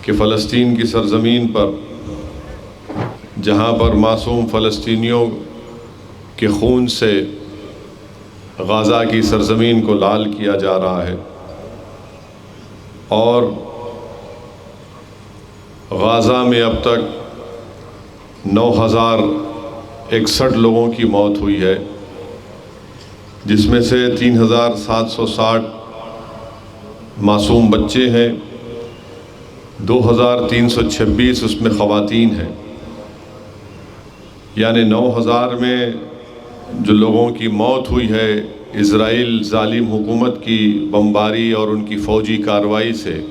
कि फ़लस्तीन की सरज़मीन पर जहाँ पर मासूम फ़लस्तीनियों के खून से गाज़ा की सरज़मीन को लाल किया जा रहा है और गाज़ा में अब तक 9,061 लोगों की मौत हुई है, जिसमें से 3,760 मासूम बच्चे हैं, 2,326 उसमें ख़वातीन हैं। यानी 9,000 में जो लोगों की मौत हुई है इज़राइल ज़ालिम हुकूमत की बमबारी और उनकी फ़ौजी कार्रवाई से,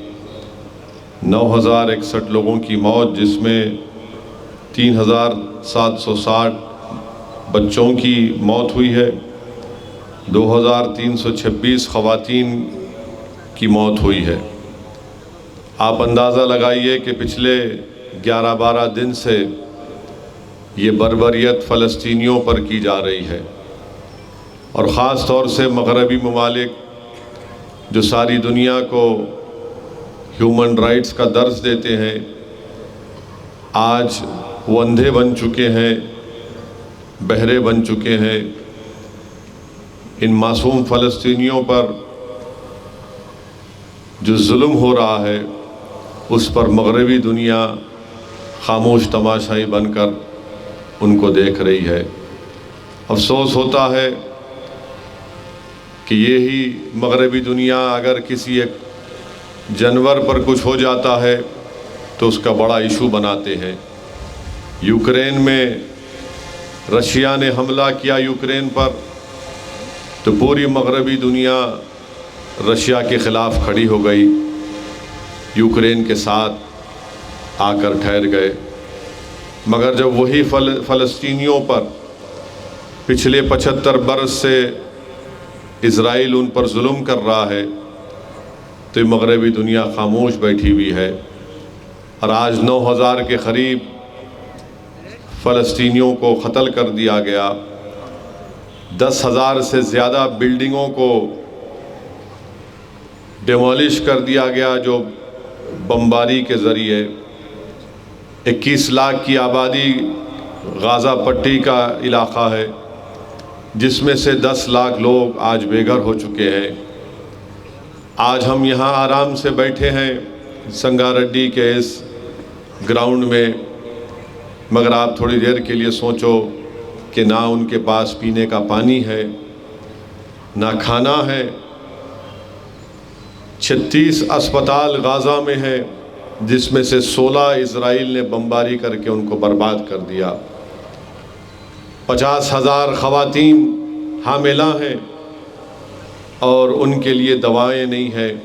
9,061 लोगों की मौत, जिसमें 3,760 बच्चों की मौत हुई है, 2,326 ख़वातीन की मौत हुई है। आप अंदाज़ा लगाइए कि पिछले 11-12 दिन से ये बर्बरियत फ़लस्तीनियों पर की जा रही है और ख़ास तौर से मग़रबी ममालिक जो सारी दुनिया को ह्यूमन राइट्स का दर्स देते हैं, आज वो अंधे बन चुके हैं, बहरे बन चुके हैं। इन मासूम फ़लस्तीनियों पर जो जुल्म हो रहा है उस पर मग़रबी दुनिया खामोश तमाशाई बनकर उनको देख रही है। अफसोस होता है कि ये ही मग़रबी दुनिया अगर किसी एक जानवर पर कुछ हो जाता है तो उसका बड़ा इशू बनाते हैं। यूक्रेन में रशिया ने हमला किया यूक्रेन पर, तो पूरी मग़रबी दुनिया रशिया के ख़िलाफ़ खड़ी हो गई, यूक्रेन के साथ आकर ठहर गए। मगर जब वही फ़लस्तीनियों पर पिछले 75 बरस से इज़राइल उन पर जुल्म कर रहा है तो मग़रबी दुनिया खामोश बैठी हुई है और आज 9,000 के क़रीब फ़लस्तीनियों को क़त्ल कर दिया गया। 10,000 से ज़्यादा बिल्डिंगों को डिमोलिश कर दिया गया जो बमबारी के ज़रिए। 21 लाख की आबादी गाज़ा पट्टी का इलाक़ा है, जिसमें से 10 लाख लोग आज बेघर हो चुके हैं। आज हम यहाँ आराम से बैठे हैं संगारेड्डी के इस ग्राउंड में, मगर आप थोड़ी देर के लिए सोचो कि ना उनके पास पीने का पानी है, ना खाना है। 36 अस्पताल गाज़ा में है, जिसमें से 16 इज़राइल ने बमबारी करके उनको बर्बाद कर दिया। 50,000 ख़वातीन हामिला हैं और उनके लिए दवाएं नहीं हैं।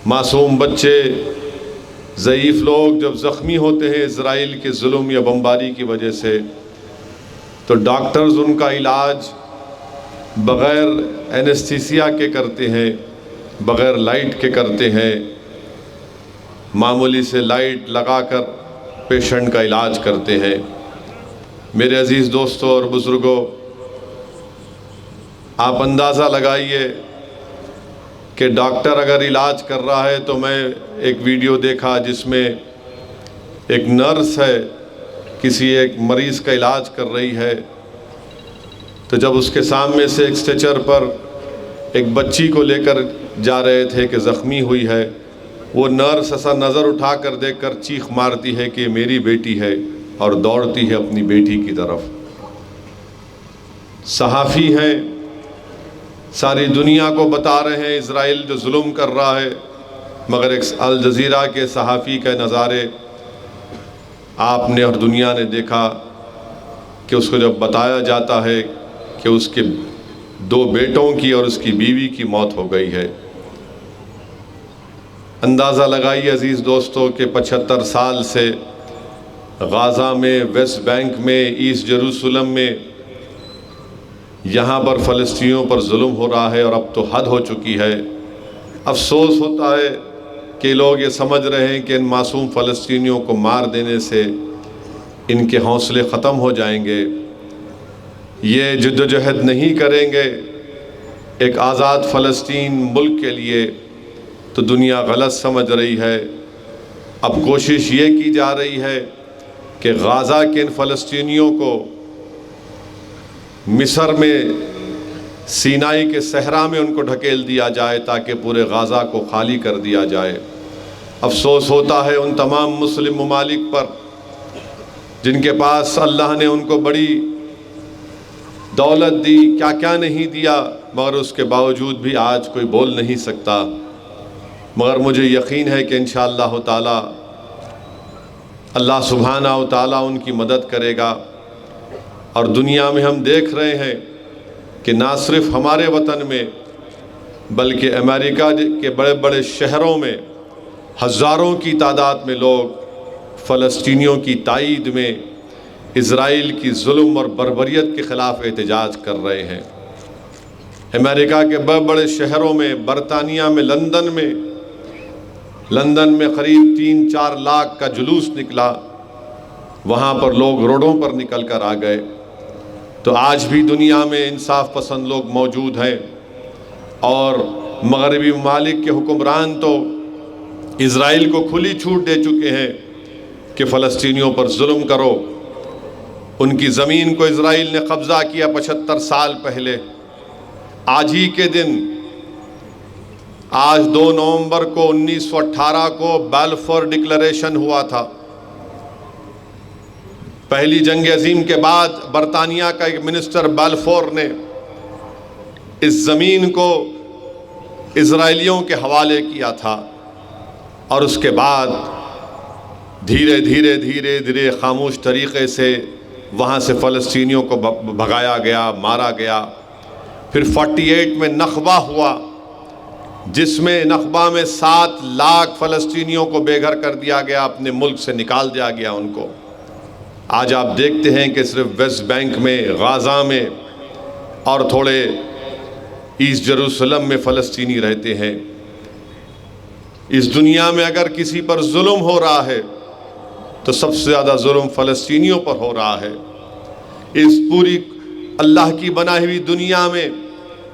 मासूम बच्चे, ज़ईफ़ लोग जब ज़ख्मी होते हैं इज़राइल के जुल्म या बमबारी की वजह से, तो डॉक्टर्स उनका इलाज बग़ैर एनेस्थीसिया के करते हैं, बग़ैर लाइट के करते हैं। मामूली से लाइट लगाकर पेशेंट का इलाज करते हैं। मेरे अज़ीज़ दोस्तों और बुज़ुर्गों, आप अंदाज़ा लगाइए कि डॉक्टर अगर इलाज कर रहा है, तो मैं एक वीडियो देखा जिसमें एक नर्स है किसी एक मरीज़ का इलाज कर रही है, तो जब उसके सामने से एक स्ट्रेचर पर एक बच्ची को लेकर जा रहे थे कि ज़ख्मी हुई है, वो नर्स ऐसा नज़र उठा कर देख कर चीख मारती है कि मेरी बेटी है और दौड़ती है अपनी बेटी की तरफ। सहाफ़ी हैं, सारी दुनिया को बता रहे हैं इज़राइल जो जुल्म कर रहा है, मगर एक अल जज़ीरा के सहाफ़ी के नज़ारे आपने और दुनिया ने देखा कि उसको जब बताया जाता है कि उसके 2 बेटों की और उसकी बीवी की मौत हो गई है। अंदाज़ा लगाइए अज़ीज़ दोस्तों कि 75 साल से गाज़ा में, वेस्ट बैंक में, ईस्ट जेरूसलम में यहाँ पर फ़लस्तीनियों पर जुल्म हो रहा है और अब तो हद हो चुकी है। अफसोस होता है कि लोग ये समझ रहे हैं कि इन मासूम फ़लस्तीनियों को मार देने से इनके हौसले ख़त्म हो जाएंगे, ये जद्दोजहद नहीं करेंगे एक आज़ाद फ़लस्तीन मुल्क के लिए, तो दुनिया गलत समझ रही है। अब कोशिश ये की जा रही है कि गाज़ा के इन फ़लस्तीनियों को मिस्र में सीनाई के सहरा में उनको ढकेल दिया जाए ताकि पूरे गाज़ा को खाली कर दिया जाए। अफसोस होता है उन तमाम मुस्लिम ममालिक पर जिनके पास अल्लाह ने उनको बड़ी दौलत दी, क्या क्या नहीं दिया, मगर उसके बावजूद भी आज कोई बोल नहीं सकता। मगर मुझे यकीन है कि इंशाअल्लाह ताला अल्लाह सुब्हाना व ताला उनकी मदद करेगा। और दुनिया में हम देख रहे हैं कि ना सिर्फ हमारे वतन में बल्कि अमेरिका के बड़े बड़े शहरों में हज़ारों की तादाद में लोग फ़लस्तीनियों की ताईद में इज़राइल की जुल्म और बर्बरियत के ख़िलाफ़ एहतजाज कर रहे हैं। अमेरिका के बड़े बड़े शहरों में, बरतानिया में, लंदन में करीब 3-4 लाख का जुलूस निकला। वहाँ पर लोग रोडों पर निकल कर आ गए। तो आज भी दुनिया में इंसाफ पसंद लोग मौजूद हैं और मगरबी ममालिक के हुक्मरान तो इज़राइल को खुली छूट दे चुके हैं कि फ़लस्तीनियों पर जुल्म करो। उनकी ज़मीन को इज़राइल ने कब्ज़ा किया 75 साल पहले। आज ही के दिन, आज 2 नवंबर को 1918 को बाल्फोर डिक्लेरेशन हुआ था। पहली जंग अजीम के बाद बरतानिया का एक मिनिस्टर बाल्फोर ने इस ज़मीन को इज़राइलियों के हवाले किया था और उसके बाद धीरे धीरे खामोश तरीक़े से वहाँ से फ़लस्तीनियों को भगाया गया, मारा गया। फिर 48 में नखबा हुआ, जिसमें नखबा में 7 लाख फ़लस्तीनियों को बेघर कर दिया गया, अपने मुल्क से निकाल दिया गया उनको। आज आप देखते हैं कि सिर्फ वेस्ट बैंक में, गाज़ा में और थोड़े ईस्ट जेरूसलम में फ़लस्तीनी रहते हैं। इस दुनिया में अगर किसी पर जुल्म हो रहा है तो सबसे ज़्यादा जुल्म फ़लस्तीनियों पर हो रहा है। इस पूरी अल्लाह की बनाई हुई दुनिया में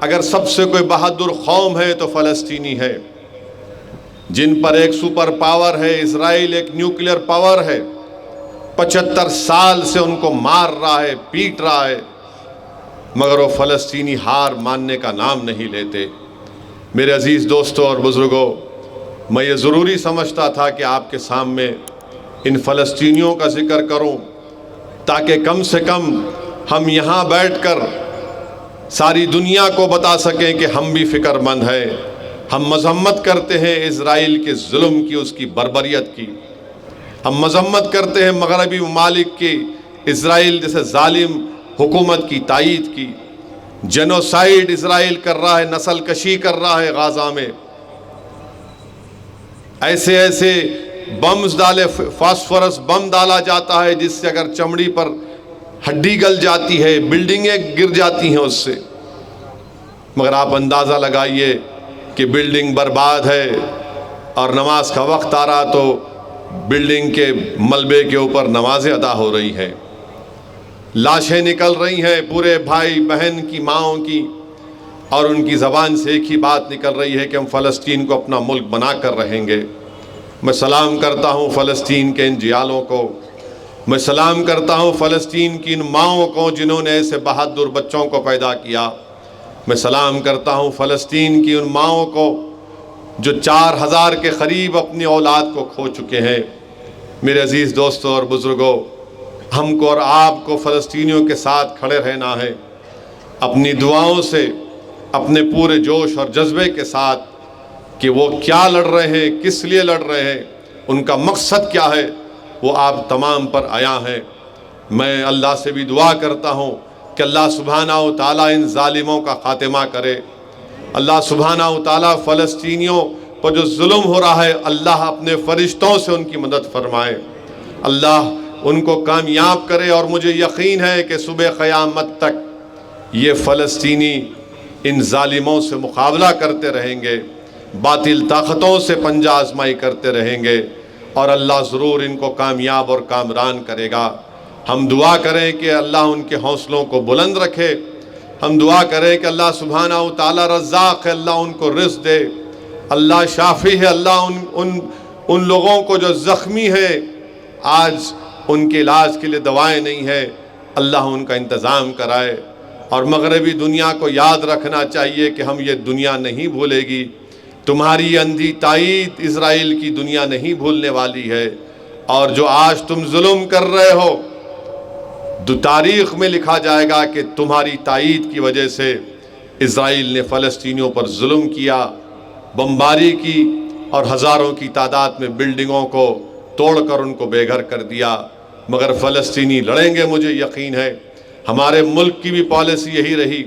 अगर सबसे कोई बहादुर कौम है तो फ़लस्तीनी है, जिन पर एक सुपर पावर है इज़राइल, एक न्यूक्लियर पावर है। 75 साल से उनको मार रहा है, पीट रहा है, मगर वो फ़लस्तीनी हार मानने का नाम नहीं लेते। मेरे अज़ीज़ दोस्तों और बुज़ुर्गों, मैं ये ज़रूरी समझता था कि आपके सामने इन फ़लस्तीनियों का ज़िक्र करूं ताकि कम से कम हम यहाँ बैठकर सारी दुनिया को बता सकें कि हम भी फ़िक्रमंद हैं। हम मज़म्मत करते हैं इज़राइल के जुल्म की, उसकी बर्बरियत की। हम मज़म्मत करते हैं मगरबी ममालिक की, इज़राइल जैसे जालिम हुकूमत की तायीद की। जेनोसाइड इज़राइल कर रहा है, नस्ल कशी कर रहा है गाज़ा में। ऐसे ऐसे बम्स डाले, फास्फोरस बम डाला जाता है जिससे अगर चमड़ी पर हड्डी गल जाती है, बिल्डिंगें गिर जाती हैं उससे। मगर आप अंदाज़ा लगाइए कि बिल्डिंग बर्बाद है और नमाज का वक्त आ रहा तो बिल्डिंग के मलबे के ऊपर नमाजें अदा हो रही हैं, लाशें निकल रही हैं पूरे भाई बहन की, माओं की, और उनकी ज़बान से एक ही बात निकल रही है कि हम फ़लस्तीन को अपना मुल्क बना कर रहेंगे। मैं सलाम करता हूँ फ़लस्तीन के इन जियालों को, मैं सलाम करता हूँ फ़लस्तीन की इन माओं को जिन्होंने ऐसे बहादुर बच्चों को पैदा किया। मैं सलाम करता हूँ फ़लस्तीन की उन माओं को जो 4000 के करीब अपनी औलाद को खो चुके हैं। मेरे अज़ीज़ दोस्तों और बुज़ुर्गों, हमको और आपको फ़लस्तीनियों के साथ खड़े रहना है, अपनी दुआओं से, अपने पूरे जोश और जज्बे के साथ कि वो क्या लड़ रहे हैं, किस लिए लड़ रहे हैं, उनका मकसद क्या है, वो आप तमाम पर आया है। मैं अल्लाह से भी दुआ करता हूँ कि अल्लाह सुब्हाना व तआला इन ज़ालिमों का ख़ात्मा करे। अल्लाह सुब्हाना व तआला फ़लस्तीनियों पर जो जुल्म हो रहा है, अल्लाह अपने फ़रिश्तों से उनकी मदद फरमाए, अल्लाह उनको कामयाब करे। और मुझे यकीन है कि सुबह क़यामत तक ये फ़लस्तीनी इन ज़ालिमों से मुकाबला करते रहेंगे, बातिल ताकतों से पंजा आजमाई करते रहेंगे और अल्लाह ज़रूर इनको कामयाब और कामरान करेगा। हम दुआ करें कि अल्लाह उनके हौसलों को बुलंद रखे। हम दुआ करें कि अल्लाह सुब्हाना व तआला रज़्ज़ाक़ है, अल्लाह उनको रिज़्क़ दे, अल्लाह शाफी है, अल्लाह उन लोगों को जो ज़ख्मी है, आज उनके इलाज के लिए दवाएं नहीं है, अल्लाह उनका इंतज़ाम कराए। और मगरबी दुनिया को याद रखना चाहिए कि हम ये दुनिया नहीं भूलेगी, तुम्हारी अंधी ताईद इज़राइल की दुनिया नहीं भूलने वाली है। और जो आज तुम जुल्म कर रहे हो, तारीख़ में लिखा जाएगा कि तुम्हारी ताईद की वजह से इज़राइल ने फ़लस्तीनियों पर जुल्म किया, बमबारी की और हज़ारों की तादाद में बिल्डिंगों को तोड़कर उनको बेघर कर दिया। मगर फ़लस्तीनी लड़ेंगे, मुझे यकीन है। हमारे मुल्क की भी पॉलिसी यही रही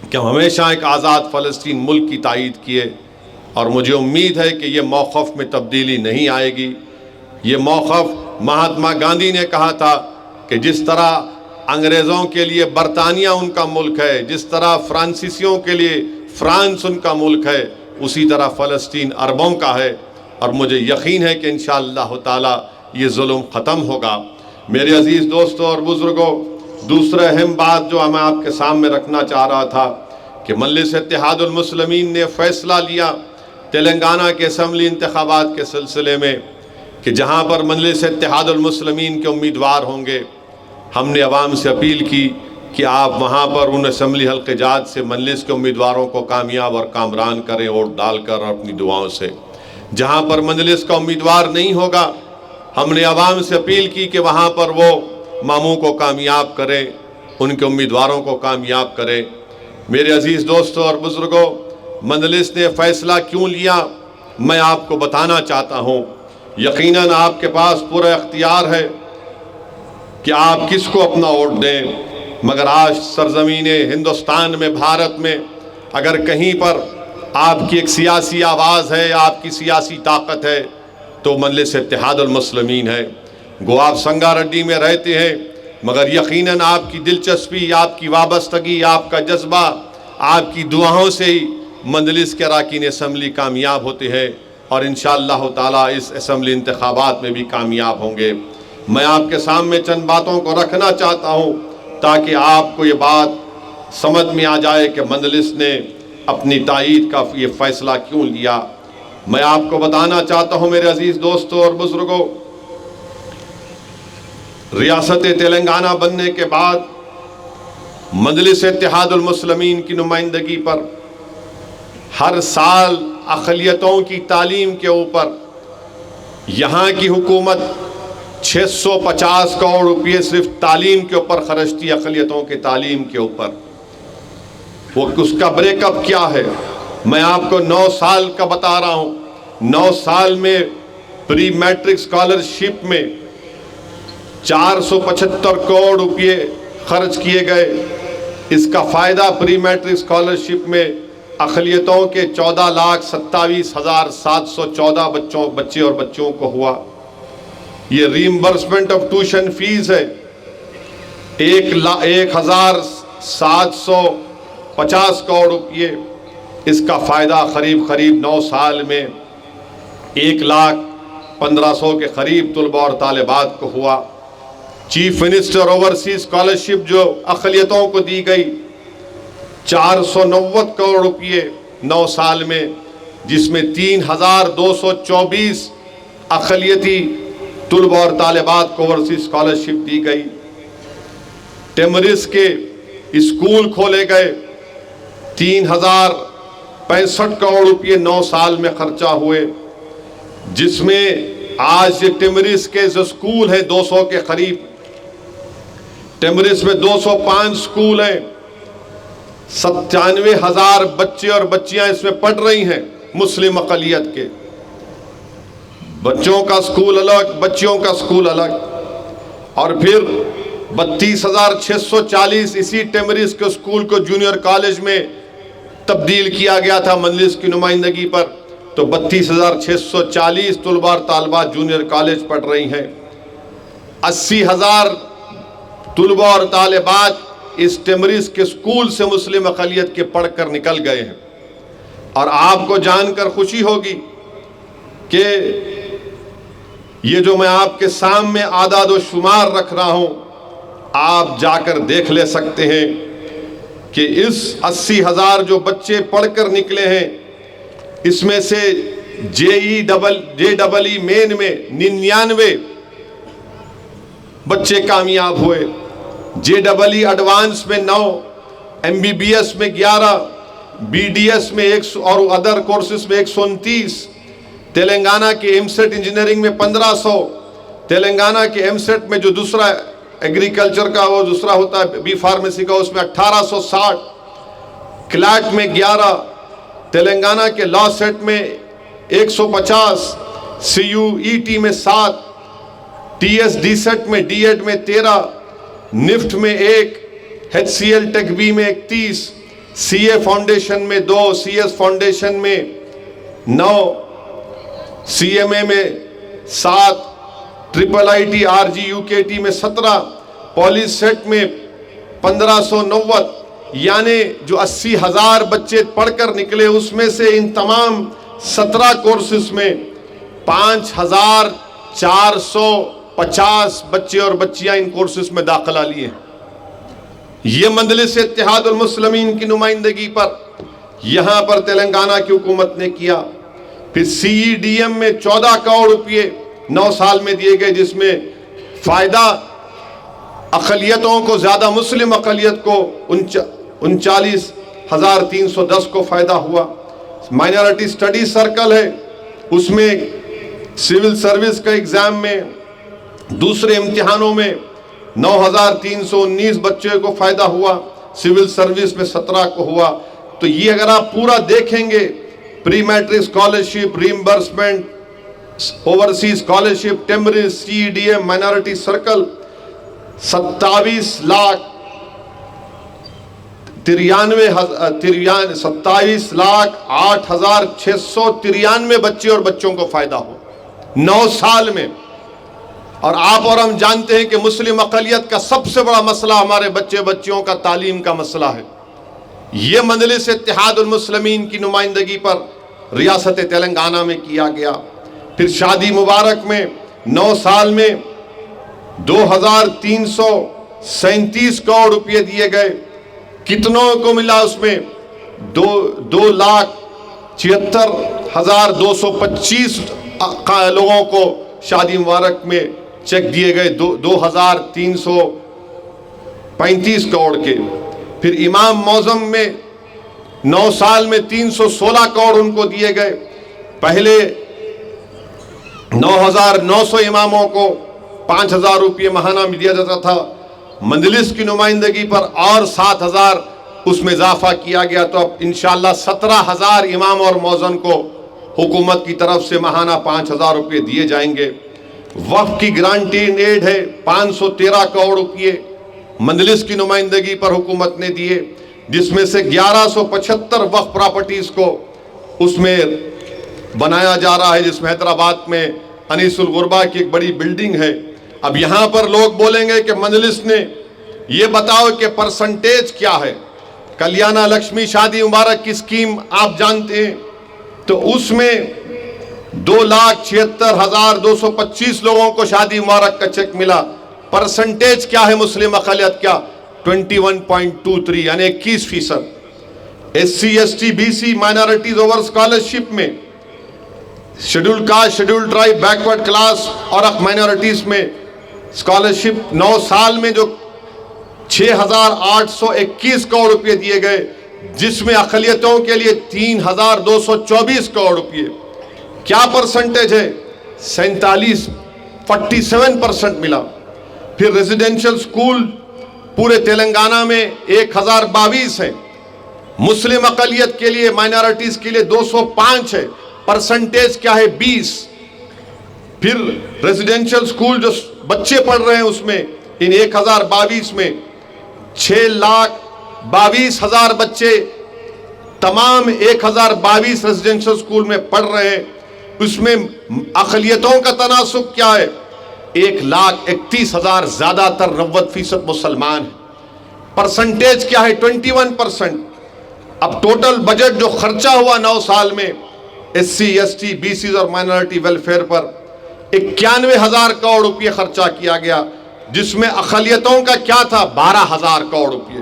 कि हम हमेशा एक आज़ाद फ़लस्तीन मुल्क की तायीद किए, और मुझे उम्मीद है कि ये मौक़िफ़ में तब्दीली नहीं आएगी। ये मौक़िफ़ महात्मा गांधी ने कहा था कि जिस तरह अंग्रेज़ों के लिए बरतानिया उनका मुल्क है, जिस तरह फ्रांसीसियों के लिए फ्रांस उनका मुल्क है, उसी तरह फ़लस्तीन अरबों का है। और मुझे यकीन है कि इंशाअल्लाह ताला ये जुल्म ख़त्म होगा। मेरे अज़ीज़ दोस्तों और बुज़ुर्गों, दूसरा अहम बात जो मैं आपके सामने रखना चाह रहा था कि मजलिस इत्तेहादुल मुस्लिमीन ने फ़ैसला लिया तेलंगाना के असम्बली इंतखाबात के सिलसिले में कि जहाँ पर मजलिस इत्तेहादुल मुस्लिमीन के उम्मीदवार होंगे, हमने अवाम से अपील की कि आप वहाँ पर उन असम्बली हल्क़े जात से मजलिस के उम्मीदवारों को कामयाब और कामरान करें, वोट डालकर और अपनी दुआओं से। जहाँ पर मजलिस का उम्मीदवार नहीं होगा, हमने अवाम से अपील की कि वहाँ पर वो मामू को कामयाब करें, उनके उम्मीदवारों को कामयाब करें। मेरे अज़ीज़ दोस्तों और बुज़ुर्गों, मजलिस ने फ़ैसला क्यों लिया, मैं आपको बताना चाहता हूँ। यकीनन आपके पास पूरा इख्तियार है कि आप किसको अपना वोट दें, मगर आज सरज़मीन हिंदुस्तान में, भारत में, अगर कहीं पर आपकी एक सियासी आवाज़ है, आपकी सियासी ताकत है, तो मजलिस इत्तेहादुल मुस्लिमीन है। गो आप संगारेड्डी में रहते हैं, मगर यकीनन आपकी दिलचस्पी, आपकी वाबस्तगी, आपका जज्बा, आपकी दुआओं से ही मजलिस के अरकान असम्बली कामयाब होते हैं और इंशाअल्लाह ताला इस असम्बली इंतखाबात में भी कामयाब होंगे। मैं आपके सामने चंद बातों को रखना चाहता हूँ ताकि आपको ये बात समझ में आ जाए कि मजलिस ने अपनी तायीद का ये फ़ैसला क्यों लिया। मैं आपको बताना चाहता हूँ मेरे अज़ीज़ दोस्तों और बुज़ुर्गों, रियासत तेलंगाना बनने के बाद मजलिस इत्तेहादुल मुस्लिमीन की नुमाइंदगी पर हर साल अक़लियतों की तालीम के ऊपर यहाँ की हुकूमत 650 करोड़ रुपये सिर्फ तालीम के ऊपर खर्चती, अक़लियतों के तालीम के ऊपर। वो उसका ब्रेकअप क्या है, मैं आपको 9 साल का बता रहा हूँ। 9 साल में प्री मैट्रिक स्कॉलरशिप में 475 करोड़ रुपये खर्च किए गए। इसका फ़ायदा प्री मैट्रिक स्कॉलरशिप में अक़लियतों के 14,27,714 बच्चे और बच्चियों को हुआ। ये रीइंबर्समेंट ऑफ ट्यूशन फीस है 1,750 करोड़ रुपये। इसका फ़ायदा करीब 9 साल में 1,15,000 के करीब तलबा और तालिबात को हुआ। चीफ मिनिस्टर ओवरसीज स्कॉलरशिप जो अक़लियतों को दी गई 490 करोड़ रुपये 9 साल में, जिसमें 3,224 अक़लियती तलबा और तालिबात को ओवरसीज स्कॉलरशिप दी गई। टेमरिस के स्कूल खोले गए, 3,065 करोड़ रुपये 9 साल में खर्चा हुए, जिसमें आज टेमरिस के जो स्कूल हैं 200 के करीब। टेमरिस में 205 स्कूल हैं, 97,000 बच्चे और बच्चियां इसमें पढ़ रही हैं। मुस्लिम अक़लियत के बच्चों का स्कूल अलग, बच्चियों का स्कूल अलग। और फिर 32,640 इसी टेमरिस के स्कूल को जूनियर कॉलेज में तब्दील किया गया था मजलिस की नुमाइंदगी पर। तो 32,640 तलबा और तालिबात जूनियर कॉलेज पढ़ रही हैं। 80,000 तलबा और तालिबात इस टेमरिस के स्कूल से मुस्लिम अक़लियत के पढ़कर निकल गए हैं। और आपको जानकर खुशी होगी कि ये जो मैं आपके सामने आदाद व शुमार रख रहा हूँ, आप जाकर देख ले सकते हैं कि इस 80,000 जो बच्चे पढ़कर निकले हैं, इसमें से JEE मेन में 99 बच्चे कामयाब हुए, JEE एडवांस में 9, MBBS में 11, BDS में 100 और अदर कोर्सेज में 129, तेलंगाना के एमसेट इंजीनियरिंग में 1500, तेलंगाना के एमसेट में जो दूसरा एग्रीकल्चर का वो दूसरा होता है बी फार्मेसी का उसमें 1860, क्लैट में 11, तेलंगाना के लॉ सेट में 150, CUET में 7, TSD सेट में D.Ed में 13, निफ्ट में 1, HCL टेक बी में 31, CA फाउंडेशन में 2, CS फाउंडेशन में 9, CMA में 7, IIIT RG UKT में 17, पॉलिस सेट में 1590, यानी जो 80,000 बच्चे पढ़कर निकले उसमें से इन तमाम 17 कोर्सेज में 5,450 बच्चे और बच्चियां इन कोर्सेज में दाखिला लिए। ये मजलिस इत्तेहादुल मुस्लिमीन की नुमाइंदगी पर यहाँ पर तेलंगाना की हुकूमत ने किया। फिर CEDM में 14 करोड़ रुपये 9 साल में दिए गए, जिसमें फ़ायदा अक़लियतों को, ज़्यादा मुस्लिम अक़लियत को 39,310 को फ़ायदा हुआ। माइनॉरिटी स्टडी सर्कल है, उसमें सिविल सर्विस का एग्ज़ाम में दूसरे इम्तिहानों में 9,319 बच्चे को फ़ायदा हुआ, सिविल सर्विस में 17 को हुआ। तो ये अगर आप पूरा देखेंगे, pre matric scholarship, reimbursement, overseas scholarship, temporary, CEDM, minority circle 27,08,693 बच्चे और बच्चों को फ़ायदा हो 9 साल में। और आप और हम जानते हैं कि मुस्लिम अक़लियत का सबसे बड़ा मसला हमारे बच्चे बच्चियों का तालीम का मसला है। ये मजलिस इत्तेहादुल मुस्लिमीन की नुमाइंदगी पर रियासत तेलंगाना में किया गया। फिर शादी मुबारक में 9 साल में 2,337 करोड़ रुपये दिए गए। कितनों को मिला उसमें? 2,76,225 लोगों को शादी मुबारक में चेक दिए गए, 2,335 करोड़ के। फिर इमाम मौज़म में 9 साल में 316 करोड़ उनको दिए गए। पहले 9,900 इमामों को 5,000 रुपये महाना में दिया जाता था। मजलिस की नुमाइंदगी पर और 7,000 उसमें इजाफा किया गया, तो अब इंशाअल्लाह 17,000 इमाम और मौज़न को हुकूमत की तरफ से महाना 5,000 रुपये दिए जाएंगे। वक्फ की ग्रांटी एड है 513 करोड़ रुपये मजलिस की नुमाइंदगी पर हुकूमत ने दिए, जिसमें से 1175 वक्फ प्रॉपर्टीज़ को उसमें बनाया जा रहा है, जिसमें हैदराबाद में अनीसुल गुरबा की एक बड़ी बिल्डिंग है। अब यहाँ पर लोग बोलेंगे कि मजलिस ने ये बताओ कि परसेंटेज क्या है। कल्याणा लक्ष्मी शादी मुबारक की स्कीम आप जानते हैं, तो उसमें 2,76,225 लोगों को शादी मुबारक का चेक मिला। परसेंटेज क्या है मुस्लिम अक़लियत का? 21.23 यानी 21%। SC ST BC minorities over scholarship में schedule caste, schedule tribe, backward class और माइनॉरिटीज में स्कॉलरशिप 9 साल में जो 6,821 करोड़ रुपये दिए गए, जिसमें अक़लियतों के लिए 3,224 करोड़ रुपये। क्या परसेंटेज है? 47% मिला। फिर रेजिडेंशियल स्कूल पूरे तेलंगाना में 1,022 है, मुस्लिम अक़लियत के लिए, माइनॉरिटीज के लिए 205 है। परसेंटेज क्या है? 20। फिर रेजिडेंशियल स्कूल जो बच्चे पढ़ रहे हैं उसमें इन 1,022 में 6,22,000 बच्चे तमाम 1,022 रेजिडेंशियल स्कूल में पढ़ रहे हैं। उसमें अक़लियतों का तनासुब क्या है? 1,31,000, ज़्यादातर 90% मुसलमान हैं। परसेंटेज क्या है? 21%। अब टोटल बजट जो खर्चा हुआ 9 साल में SC ST BC और माइनॉरिटी वेलफेयर पर 91,000 करोड़ रुपये खर्चा किया गया, जिसमें अक़लियतों का क्या था? 12,000 करोड़ रुपये।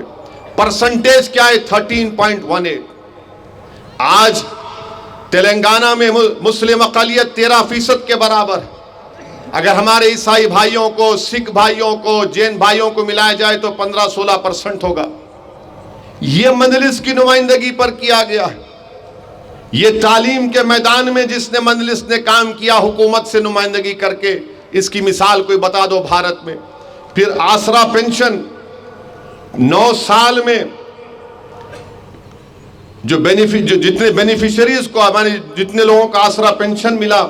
परसेंटेज क्या है? 13.18। आज तेलंगाना में मुस्लिम अक़लियत 13% के बराबर है। अगर हमारे ईसाई भाइयों को, सिख भाइयों को, जैन भाइयों को मिलाया जाए तो 15-16% होगा। ये मजलिस की नुमाइंदगी पर किया गया है। ये तालीम के मैदान में जिसने मजलिस ने काम किया हुकूमत से नुमाइंदगी करके, इसकी मिसाल कोई बता दो भारत में। फिर आसरा पेंशन 9 साल में जो जितने बेनिफिशियरीज को, हमारे जितने लोगों को आसरा पेंशन मिला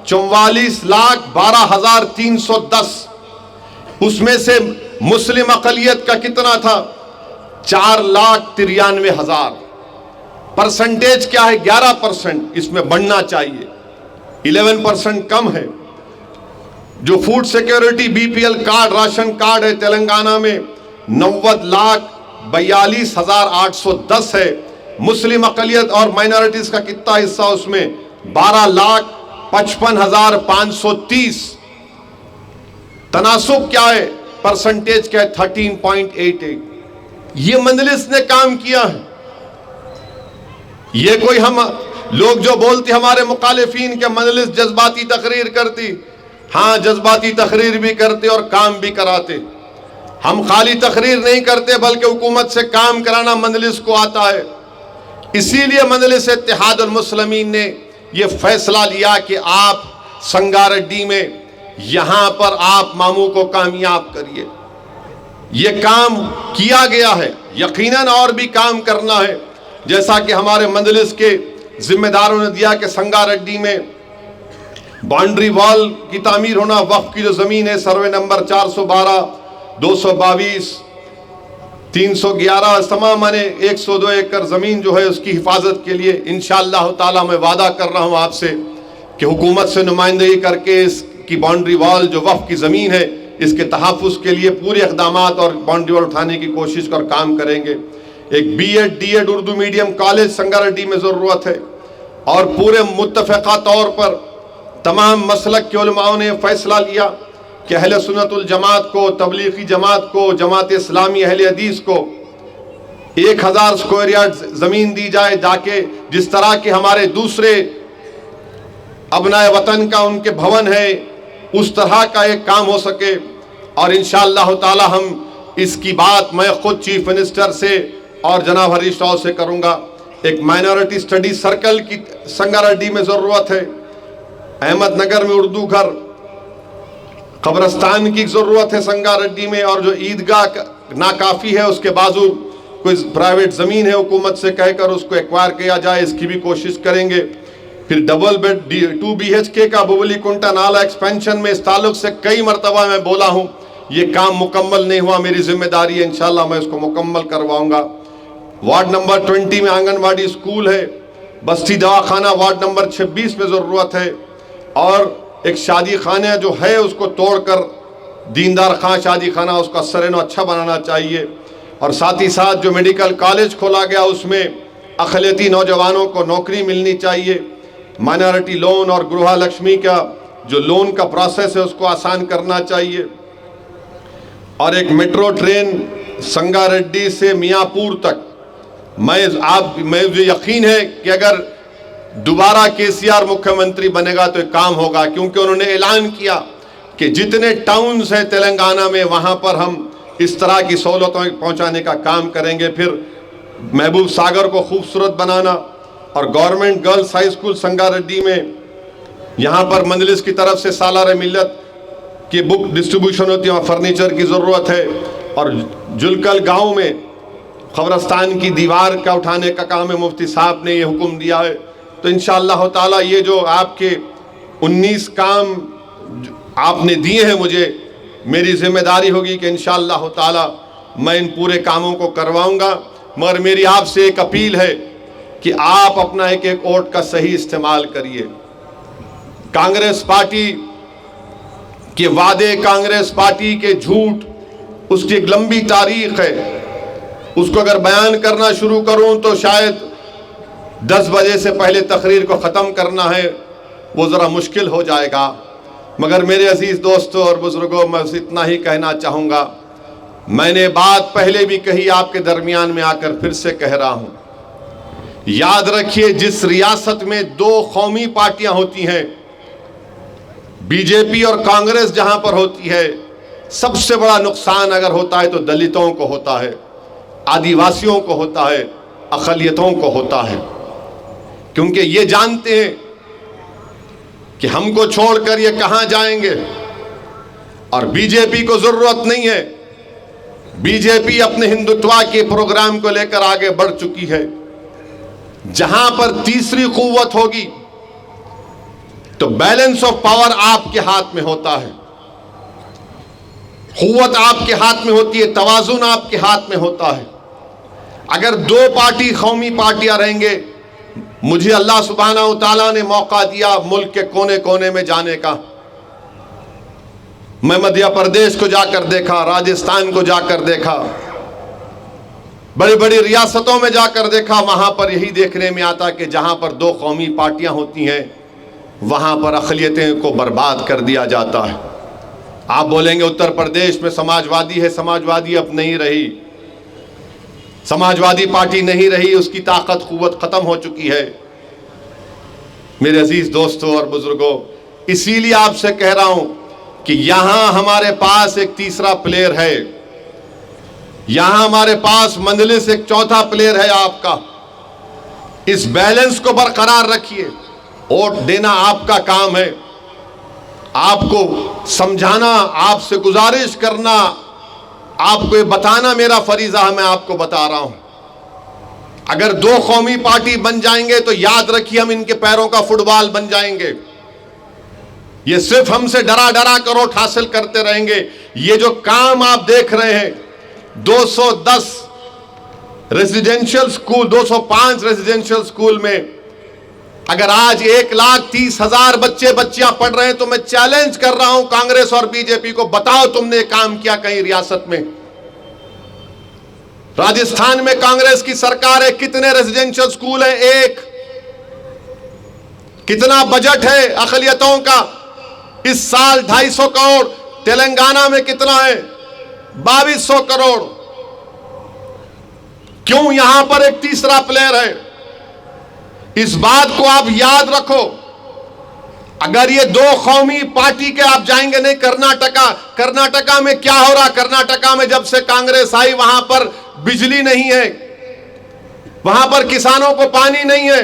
44,12,310, उसमें से मुस्लिम अक़लियत का कितना था? 4,93,000। परसेंटेज क्या है? 11%। इसमें बढ़ना चाहिए, 11% कम है। जो food security BPL card, ration card है तेलंगाना में 90,42,810 है। मुस्लिम अक़लियत और माइनॉरिटीज का कितना हिस्सा उसमें? 12,55,530। तनासुब क्या है? परसेंटेज क्या है? 13.88। ये मजलिस ने काम किया है। ये कोई हम लोग जो बोलते हमारे मुखालिफिन के मजलिस जज्बाती तकरीर करती, हाँ जज्बाती तकरीर भी करते और काम भी कराते। हम खाली तकरीर नहीं करते बल्कि हुकूमत से काम कराना मजलिस को आता है। इसीलिए मजलिस इत्तेहादुल मुस्लिमीन ने यह फैसला लिया कि आप संगारेड्डी में यहां पर आप मामू को कामयाब करिए। यह काम किया गया है, यकीनन और भी काम करना है। जैसा कि हमारे मजलिस के जिम्मेदारों ने दिया कि संगारेड्डी में बाउंड्री वॉल की तामीर होना, वक्फ की जो ज़मीन है सर्वे नंबर 412, 222, 311 तमाम माने 102 एकड़ ज़मीन जो है उसकी हिफाजत के लिए इंशाअल्लाह ताला मैं वादा कर रहा हूँ आपसे कि हुकूमत से नुमाइंदगी करके इसकी बाउंड्री वॉल जो वक्फ की ज़मीन है इसके तहफ़्फ़ुज़ के लिए पूरे इक़दामात और बाउंड्री वॉल उठाने की कोशिश कर काम करेंगे। एक B.Ed D.Ed Urdu medium college Sangareddy में ज़रूरत है और पूरे मुत्तफ़क़ा तौर पर तमाम मसलक के उलमाओं ने फैसला लिया कि अहले सुन्नतुल जमात को, तबलीगी जमात को, जमात इस्लामी अहले हदीस को 1000 स्क्वायर यार्ड ज़मीन दी जाए, जाके जिस तरह के हमारे दूसरे अबनाए वतन का उनके भवन है उस तरह का एक काम हो सके। और इंशाअल्लाह ताला हम इसकी बात मैं खुद चीफ मिनिस्टर से और जनाब हरीश राव से करूँगा। एक माइनॉरिटी स्टडी सर्कल की संगारेड्डी में ज़रूरत है, अहमदनगर में उर्दू घर, कब्रस्तान की ज़रूरत है संगारेड्डी में, और जो ईदगाह नाकाफ़ी है उसके बाजू कोई प्राइवेट ज़मीन है हुकूमत से कहकर उसको एक्वायर किया जाए, इसकी भी कोशिश करेंगे। फिर डबल बेड 2 BHK का बुबली कुंटा नाला एक्सपेंशन में इस ताल्लुक से कई मरतबा मैं बोला हूँ, ये काम मुकम्मल नहीं हुआ, मेरी जिम्मेदारी है, इंशाअल्लाह मैं इसको मुकम्मल करवाऊँगा। वार्ड नंबर 20 में आंगनवाड़ी स्कूल है, बस्ती दवाखाना वार्ड नंबर 26 में ज़रूरत है, और एक शादी खाना जो है उसको तोड़कर दीनदार खां शादी खाना उसका सरनो अच्छा बनाना चाहिए। और साथ ही साथ जो मेडिकल कॉलेज खोला गया उसमें अक़लियती नौजवानों को नौकरी मिलनी चाहिए। माइनॉरिटी लोन और गृह लक्ष्मी का जो लोन का प्रोसेस है उसको आसान करना चाहिए। और एक मेट्रो ट्रेन संगारेड्डी से मियाँपुर तक, मुझे यकीन है कि अगर दोबारा KCR मुख्यमंत्री बनेगा तो एक काम होगा, क्योंकि उन्होंने ऐलान किया कि जितने टाउन्स हैं तेलंगाना में वहाँ पर हम इस तरह की सहूलतें पहुँचाने का काम करेंगे। फिर महबूब सागर को खूबसूरत बनाना, और government girls high school Sangareddy में यहाँ पर मजलिस की तरफ से सालार मिल्लत की बुक डिस्ट्रीब्यूशन होती है, वहाँ फर्नीचर की ज़रूरत है। और जुलकल गाँव में कब्रस्तान की दीवार का उठाने का काम है, मुफ्ती साहब ने ये हुक्म दिया है। तो इंशाअल्लाह ताला ये जो आपके 19 काम आपने दिए हैं मुझे, मेरी जिम्मेदारी होगी कि इंशाअल्लाह ताला मैं इन पूरे कामों को करवाऊंगा। मगर मेरी आपसे एक अपील है कि आप अपना एक एक वोट का सही इस्तेमाल करिए। कांग्रेस पार्टी के वादे, कांग्रेस पार्टी के झूठ, उसकी एक लंबी तारीख है, उसको अगर बयान करना शुरू करूं तो शायद 10 बजे से पहले तकरीर को ख़त्म करना है वो ज़रा मुश्किल हो जाएगा। मगर मेरे अजीज़ दोस्तों और बुज़ुर्गों, मैं इतना ही कहना चाहूँगा, मैंने बात पहले भी कही, आपके दरमियान में आकर फिर से कह रहा हूँ, याद रखिए, जिस रियासत में दो कौमी पार्टियां होती हैं, बीजेपी और कांग्रेस जहां पर होती है, सबसे बड़ा नुकसान अगर होता है तो दलितों को होता है, आदिवासियों को होता है, अक़लियतों को होता है। क्योंकि ये जानते हैं कि हमको छोड़कर ये कहां जाएंगे। और बीजेपी को जरूरत नहीं है, बीजेपी अपने हिंदुत्व के प्रोग्राम को लेकर आगे बढ़ चुकी है। जहां पर तीसरी कुव्वत होगी तो बैलेंस ऑफ पावर आपके हाथ में होता है, कुव्वत आपके हाथ में होती है, तवाजुन आपके हाथ में होता है। अगर दो पार्टी कौमी पार्टियां रहेंगे, मुझे अल्लाह सुब्हानहू व तआला ने मौका दिया मुल्क के कोने कोने में जाने का। मैं मध्य प्रदेश को जाकर देखा, राजस्थान को जाकर देखा, बड़ी बड़ी रियासतों में जाकर देखा। वहां पर यही देखने में आता कि जहां पर दो कौमी पार्टियां होती हैं, वहां पर अक़लियतें को बर्बाद कर दिया जाता है। आप बोलेंगे उत्तर प्रदेश में समाजवादी है, समाजवादी अब नहीं रही, समाजवादी पार्टी नहीं रही, उसकी ताकत कुव्वत खत्म हो चुकी है। मेरे अजीज दोस्तों और बुजुर्गों, इसीलिए आपसे कह रहा हूं कि यहां हमारे पास एक तीसरा प्लेयर है, यहां हमारे पास मंजलिस एक चौथा प्लेयर है आपका। इस बैलेंस को बरकरार रखिए। वोट देना आपका काम है, आपको समझाना, आपसे गुजारिश करना, आपको ये बताना मेरा फरीजा है। मैं आपको बता रहा हूं, अगर दो कौमी पार्टी बन जाएंगे तो याद रखिए हम इनके पैरों का फुटबॉल बन जाएंगे। ये सिर्फ हमसे डरा डरा कर वोट हासिल करते रहेंगे। ये जो काम आप देख रहे हैं, 210 रेजिडेंशियल स्कूल, 205 रेजिडेंशियल स्कूल में अगर आज 1,30,000 बच्चे बच्चियां पढ़ रहे हैं, तो मैं चैलेंज कर रहा हूं कांग्रेस और बीजेपी को, बताओ तुमने काम किया कहीं रियासत में? राजस्थान में कांग्रेस की सरकार है, कितने रेजिडेंशियल स्कूल है? एक। कितना बजट है अक़लियतों का? इस साल 250 करोड़। तेलंगाना में कितना है? 2200 करोड़। क्यों? यहां पर एक तीसरा प्लेयर है। इस बात को आप याद रखो। अगर ये दो कौमी पार्टी के आप जाएंगे नहीं, कर्नाटका में क्या हो रहा? कर्नाटका में जब से कांग्रेस आई वहां पर बिजली नहीं है, वहां पर किसानों को पानी नहीं है।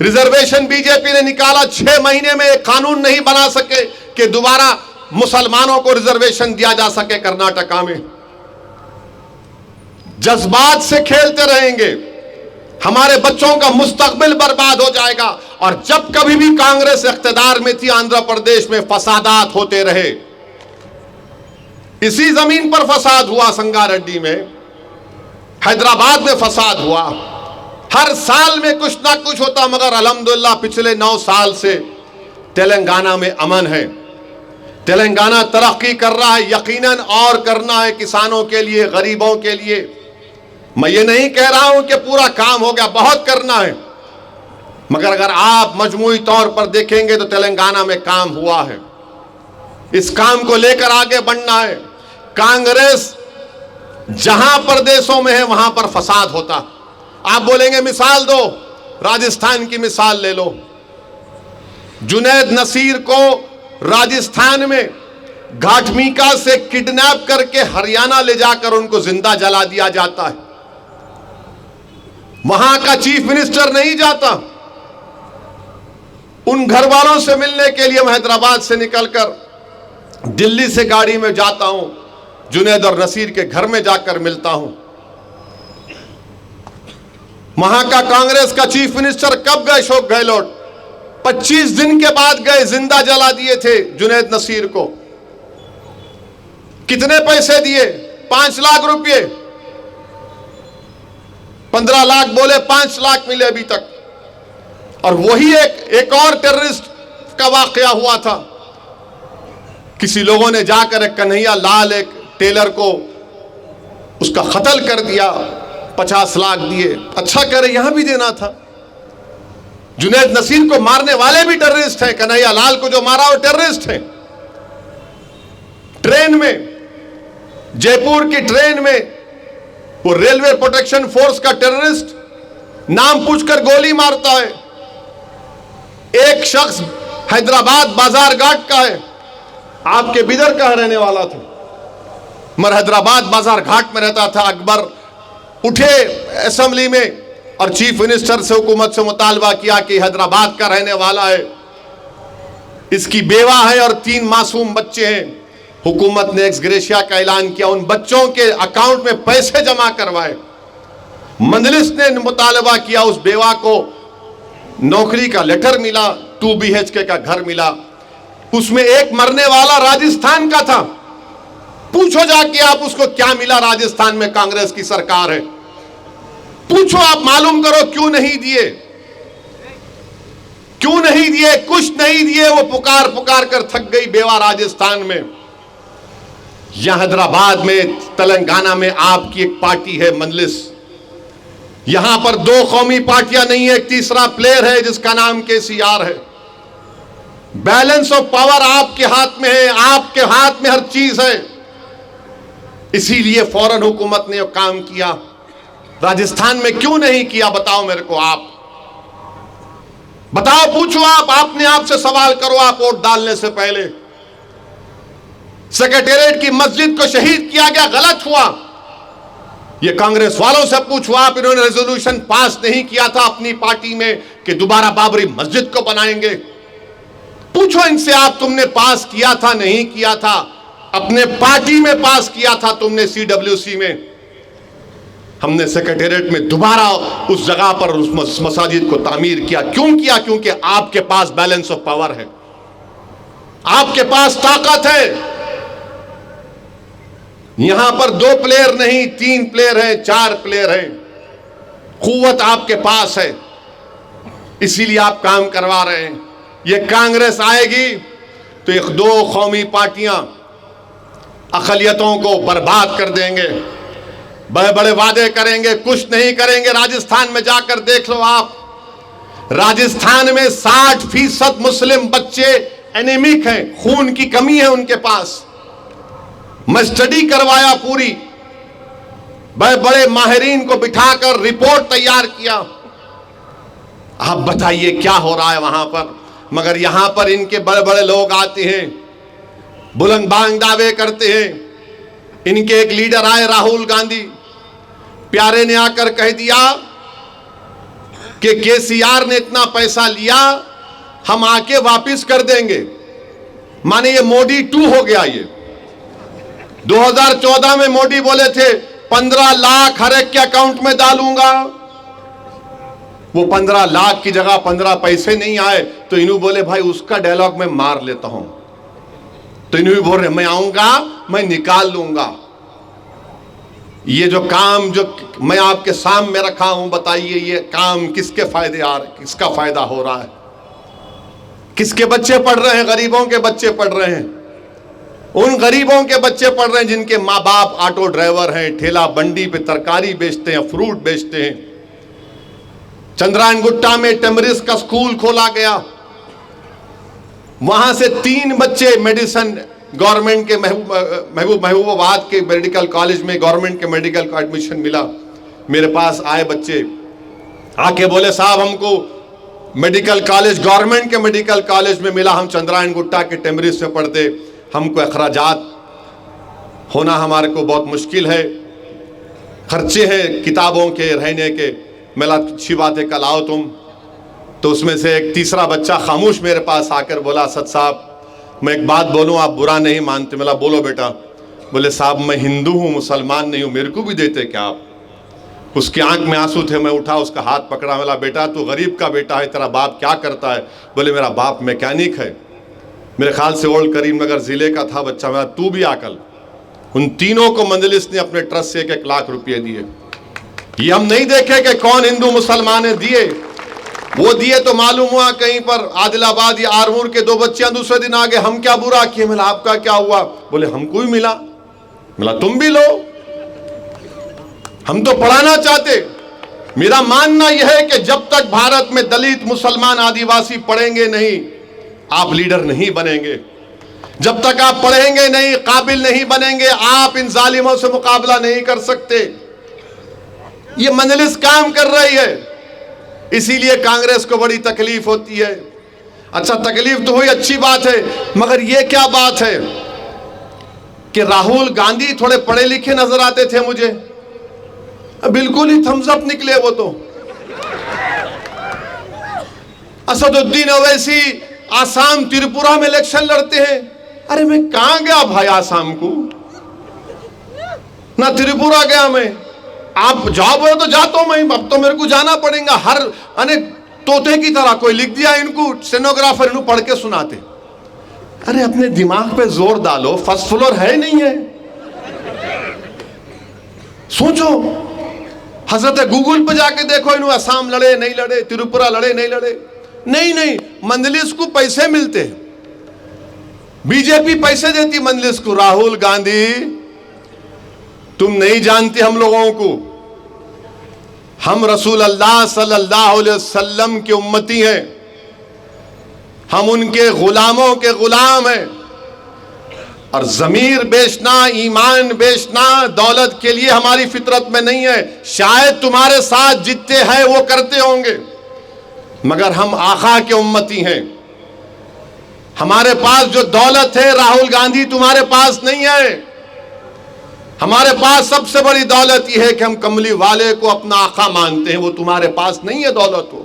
रिजर्वेशन बीजेपी ने निकाला, 6 महीने में एक कानून नहीं बना सके कि दोबारा मुसलमानों को रिजर्वेशन दिया जा सके कर्नाटका में। जज्बात से खेलते रहेंगे, हमारे बच्चों का मुस्तकबिल बर्बाद हो जाएगा। और जब कभी भी कांग्रेस इख्तिदार में थी, आंध्र प्रदेश में फसादात होते रहे। इसी जमीन पर फसाद हुआ, संगारेड्डी में, हैदराबाद में फसाद हुआ। हर साल में कुछ ना कुछ होता, मगर अल्हम्दुलिल्लाह पिछले 9 साल से तेलंगाना में अमन है। तेलंगाना तरक्की कर रहा है, यकीनन और करना है किसानों के लिए, गरीबों के लिए। मैं ये नहीं कह रहा हूं कि पूरा काम हो गया, बहुत करना है, मगर अगर आप मजमूई तौर पर देखेंगे तो तेलंगाना में काम हुआ है। इस काम को लेकर आगे बढ़ना है। कांग्रेस जहां प्रदेशों में है वहां पर फसाद होता। आप बोलेंगे मिसाल दो, राजस्थान की मिसाल ले लो। जुनैद नसीर को राजस्थान में घाटमीका से किडनैप करके हरियाणा ले जाकर उनको जिंदा जला दिया जाता है। वहां का चीफ मिनिस्टर नहीं जाता उन घर वालों से मिलने के लिए। मैं हैदराबाद से निकलकर दिल्ली से गाड़ी में जाता हूं, जुनैद और नसीर के घर में जाकर मिलता हूं। वहां का कांग्रेस का चीफ मिनिस्टर कब गए? अशोक गहलोत 25 दिन के बाद गए, जिंदा जला दिए थे जुनैद नसीर को। कितने पैसे दिए? 5 लाख रुपए। 15 लाख बोले, 5 लाख मिले अभी तक। और वही एक और टेररिस्ट का वाकया हुआ था। किसी लोगों ने जाकर एक कन्हैया लाल, एक टेलर को उसका कत्ल कर दिया, 50 लाख दिए। अच्छा करे, यहां भी देना था। जुनैद नसीर को मारने वाले भी टेररिस्ट हैं, कन्हैया लाल को जो मारा वो टेररिस्ट हैं। ट्रेन में, जयपुर की ट्रेन में वो रेलवे प्रोटेक्शन फोर्स का टेररिस्ट नाम पूछकर गोली मारता है। एक शख्स हैदराबाद बाजार घाट का है, आपके बिदर का रहने वाला था, मगर हैदराबाद बाजार घाट में रहता था। अकबर उठे असेंबली में और चीफ मिनिस्टर से हुकूमत से मुतालबा किया कि हैदराबाद का रहने वाला है, इसकी बेवा है और 3 मासूम बच्चे हैं। हुकूमत ने एक्स ग्रेशिया का ऐलान किया, उन बच्चों के अकाउंट में पैसे जमा करवाए। मजलिस ने मुतालबा किया, उस बेवा को नौकरी का लेटर मिला, 2 BHK का घर मिला। उसमें एक मरने वाला राजस्थान का था। पूछो जाके आप उसको क्या मिला, राजस्थान में कांग्रेस की सरकार है, पूछो आप, मालूम करो क्यों नहीं दिए, क्यों नहीं दिए, कुछ नहीं दिए। वो पुकार पुकार कर थक गई बेवा राजस्थान में। यहां हैदराबाद में, तेलंगाना में आपकी एक पार्टी है मजलिस। यहां पर 2 कौमी पार्टियां नहीं है, एक तीसरा प्लेयर है जिसका नाम KCR है। बैलेंस ऑफ पावर आपके हाथ में है, आपके हाथ में हर चीज है। इसीलिए फौरन हुकूमत ने काम किया। राजस्थान में क्यों नहीं किया, बताओ मेरे को, आप बताओ, पूछो आप, अपने आप से सवाल करो। आप वोट डालने से पहले सेक्रेटेरिएट की मस्जिद को शहीद किया गया, गलत हुआ। ये कांग्रेस वालों से पूछो आप, इन्होंने रेजोल्यूशन पास नहीं किया था अपनी पार्टी में कि दोबारा बाबरी मस्जिद को बनाएंगे। पूछो इनसे आप, तुमने पास किया था नहीं किया था? अपने पार्टी में पास किया था तुमने, CWC में। हमने सेक्रेटेरिएट में दोबारा उस जगह पर उस मसाजिद को तामीर किया। क्यों किया? क्योंकि आपके पास बैलेंस ऑफ पावर है, आपके पास ताकत है। यहां पर 2 प्लेयर नहीं, 3 प्लेयर हैं, 4 प्लेयर हैं, कुव्वत आपके पास है, इसीलिए आप काम करवा रहे हैं। ये कांग्रेस आएगी तो 1-2 कौमी पार्टियां अक़लियतों को बर्बाद कर देंगे, बड़े बड़े वादे करेंगे, कुछ नहीं करेंगे। राजस्थान में जाकर देख लो आप, राजस्थान में 60% मुस्लिम बच्चे एनीमिक हैं, खून की कमी है उनके पास। मैं स्टडी करवाया पूरी, बड़े बड़े माहिरीन को बिठाकर रिपोर्ट तैयार किया। आप बताइए क्या हो रहा है वहां पर? मगर यहां पर इनके बड़े बड़े लोग आते हैं, बुलंद बांग दावे करते हैं। इनके एक लीडर आए, राहुल गांधी, प्यारे ने आकर कह दिया कि KCR ने इतना पैसा लिया, हम आके वापिस कर देंगे। माने ये मोदी 2 हो गया। ये 2014 में मोदी बोले थे 15 लाख हर एक के अकाउंट में डालूंगा। वो 15 लाख की जगह 15 पैसे नहीं आए तो इन्हों बोले भाई उसका डायलॉग मैं मार लेता हूं। तो इन्हों बोल रहे मैं आऊंगा, मैं निकाल लूंगा। ये जो काम जो मैं आपके सामने रखा हूं, बताइए ये काम किसके फायदे आ रहे, किसका फायदा हो रहा है? किसके बच्चे पढ़ रहे हैं? गरीबों के बच्चे पढ़ रहे हैं। उन गरीबों के बच्चे पढ़ रहे हैं जिनके माँ बाप ऑटो ड्राइवर हैं, ठेला बंडी पे तरकारी बेचते हैं, फ्रूट बेचते हैं। चंद्रायन गुट्टा में टेमरिस का स्कूल खोला गया, वहां से 3 बच्चे मेडिसिन गवर्नमेंट के महबूबाबाद के मेडिकल कॉलेज में, गवर्नमेंट के मेडिकल का एडमिशन मिला। मेरे पास आए बच्चे, आके बोले साहब हमको मेडिकल कॉलेज, गवर्नमेंट के मेडिकल कॉलेज में मिला, हम चंद्रायन गुट्टा के टेमरिस में पढ़ते, हमको अखराजात होना हमारे को बहुत मुश्किल है, खर्चे हैं किताबों के, रहने के। मेरा अच्छी बात है कल आओ तुम। तो उसमें से एक तीसरा बच्चा खामोश मेरे पास आकर बोला सद साहब मैं एक बात बोलूं, आप बुरा नहीं मानते? मेरा बोलो बेटा। बोले साहब मैं हिंदू हूं, मुसलमान नहीं हूं, मेरे को भी देते क्या आप? उसकी आंख में आंसू थे। मैं उठा, उसका हाथ पकड़ा, बोला बेटा तू गरीब का बेटा है, तेरा बाप क्या करता है? बोले मेरा बाप मैकेनिक है, मेरे ख्याल से ओल्ड करीमनगर ज़िले का था बच्चा। मेरा तू भी आकल। उन तीनों को मजलिस ने अपने ट्रस्ट से 1-1 लाख रुपये दिए। ये हम नहीं देखे कि कौन हिंदू मुसलमान है, दिए। वो दिए तो मालूम हुआ कहीं पर आदिलाबाद या आरमूर के 2 बच्चियां दूसरे दिन आ गए, हम क्या बुरा किए? मिला आपका क्या हुआ? बोले हमको ही मिला। मिला तुम भी लो, हम तो पढ़ाना चाहते। मेरा मानना यह है कि जब तक भारत में दलित, मुसलमान, आदिवासी पढ़ेंगे नहीं, आप लीडर नहीं बनेंगे। जब तक आप पढ़ेंगे नहीं, काबिल नहीं बनेंगे, आप इन जालिमों से मुकाबला नहीं कर सकते। ये मजलिस काम कर रही है, इसीलिए कांग्रेस को बड़ी तकलीफ होती है। अच्छा, तकलीफ तो हुई, अच्छी बात है, मगर ये क्या बात है कि राहुल गांधी थोड़े पढ़े लिखे नजर आते थे मुझे, बिल्कुल ही थम्स अप निकले वो तो। असदुद्दीन ओवैसी आसाम त्रिपुरा में इलेक्शन लड़ते हैं। अरे मैं कहां गया भाई आसाम को, ना त्रिपुरा गया मैं। आप जाओ बोलो तो जाता हूं मैं, अब तो मेरे को जाना पड़ेगा। हर अनेक तोते की तरह कोई लिख दिया, इनको स्टेनोग्राफर इनको पढ़ के सुनाते। अरे अपने दिमाग पे जोर डालो, फर्स्ट फ्लोर है नहीं है, सोचो। हजरत गूगल पे जाके देखो, इन्होंने असम लड़े नहीं लड़े, त्रिपुरा लड़े नहीं लड़े। नहीं, मंजलिस को पैसे मिलते, बीजेपी पैसे देती मंजलिस को। राहुल गांधी, तुम नहीं जानते हम लोगों को, हम रसूल अल्लाह सल्लल्लाहु अलैहि वसल्लम के उम्मती हैं, हम उनके गुलामों के गुलाम हैं। और जमीर बेचना, ईमान बेचना दौलत के लिए हमारी फितरत में नहीं है। शायद तुम्हारे साथ जितने हैं वो करते होंगे, मगर हम आका के उम्मती हैं। हमारे पास जो दौलत है राहुल गांधी, तुम्हारे पास नहीं है। हमारे पास सबसे बड़ी दौलत यह है कि हम कमली वाले को अपना आका मानते हैं, वो तुम्हारे पास नहीं है दौलत। हो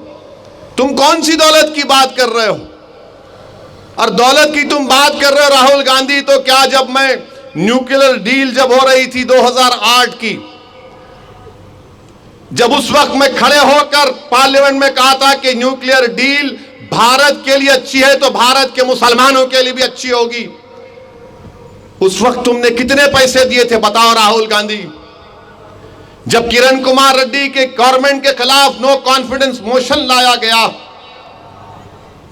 तुम कौन सी दौलत की बात कर रहे हो? और दौलत की तुम बात कर रहे हो राहुल गांधी, तो क्या जब मैं न्यूक्लियर डील जब हो रही थी 2008 की, जब उस वक्त मैं खड़े होकर पार्लियामेंट में कहा था कि न्यूक्लियर डील भारत के लिए अच्छी है तो भारत के मुसलमानों के लिए भी अच्छी होगी, उस वक्त तुमने कितने पैसे दिए थे बताओ राहुल गांधी? जब किरण कुमार रेड्डी के गवर्नमेंट के खिलाफ नो कॉन्फिडेंस मोशन लाया गया,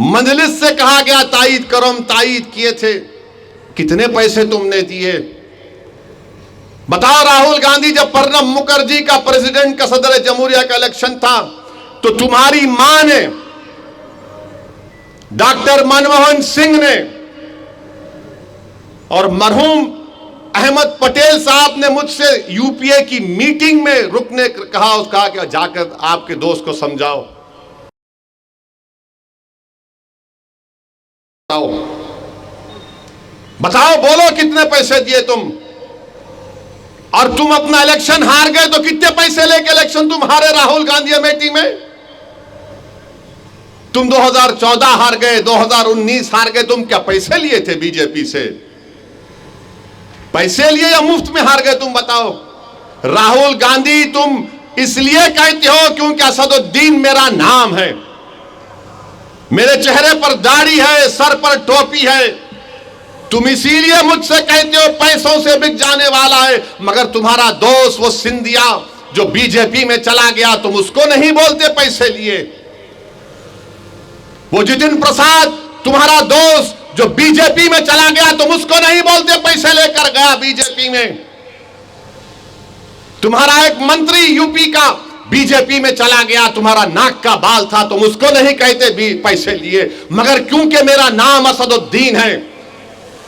मजलिस से कहा गया तायीद करो, हम तायीद किए थे, कितने पैसे तुमने दिए बताओ राहुल गांधी? जब प्रणब मुखर्जी का प्रेसिडेंट का सदर जमहूरिया का इलेक्शन था, तो तुम्हारी मां ने, डॉक्टर मनमोहन सिंह ने और मरहूम अहमद पटेल साहब ने मुझसे यूपीए की मीटिंग में रुकने कहा, उसका कि जाकर आपके दोस्त को समझाओ। बताओ, बोलो कितने पैसे दिए तुम? और तुम अपना इलेक्शन हार गए तो कितने पैसे लेके इलेक्शन तुम हारे राहुल गांधी अमेठी में? तुम 2014 हार गए, 2019 हार गए, तुम क्या पैसे लिए थे बीजेपी से? पैसे लिए या मुफ्त में हार गए तुम बताओ? राहुल गांधी, तुम इसलिए कहते हो क्योंकि असदुद्दीन मेरा नाम है, मेरे चेहरे पर दाढ़ी है, सर पर टोपी है, तुम इसीलिए मुझसे कहते हो पैसों से बिक जाने वाला है। मगर तुम्हारा दोस्त वो सिंधिया जो बीजेपी में चला गया, तुम उसको नहीं बोलते पैसे लिए। वो जितिन प्रसाद तुम्हारा दोस्त जो बीजेपी में चला गया, तुम उसको नहीं बोलते पैसे लेकर गया बीजेपी में। तुम्हारा एक मंत्री यूपी का बीजेपी में चला गया, तुम्हारा नाक का बाल था, तुम उसको नहीं कहते भी पैसे लिए। मगर क्योंकि मेरा नाम असदुद्दीन है,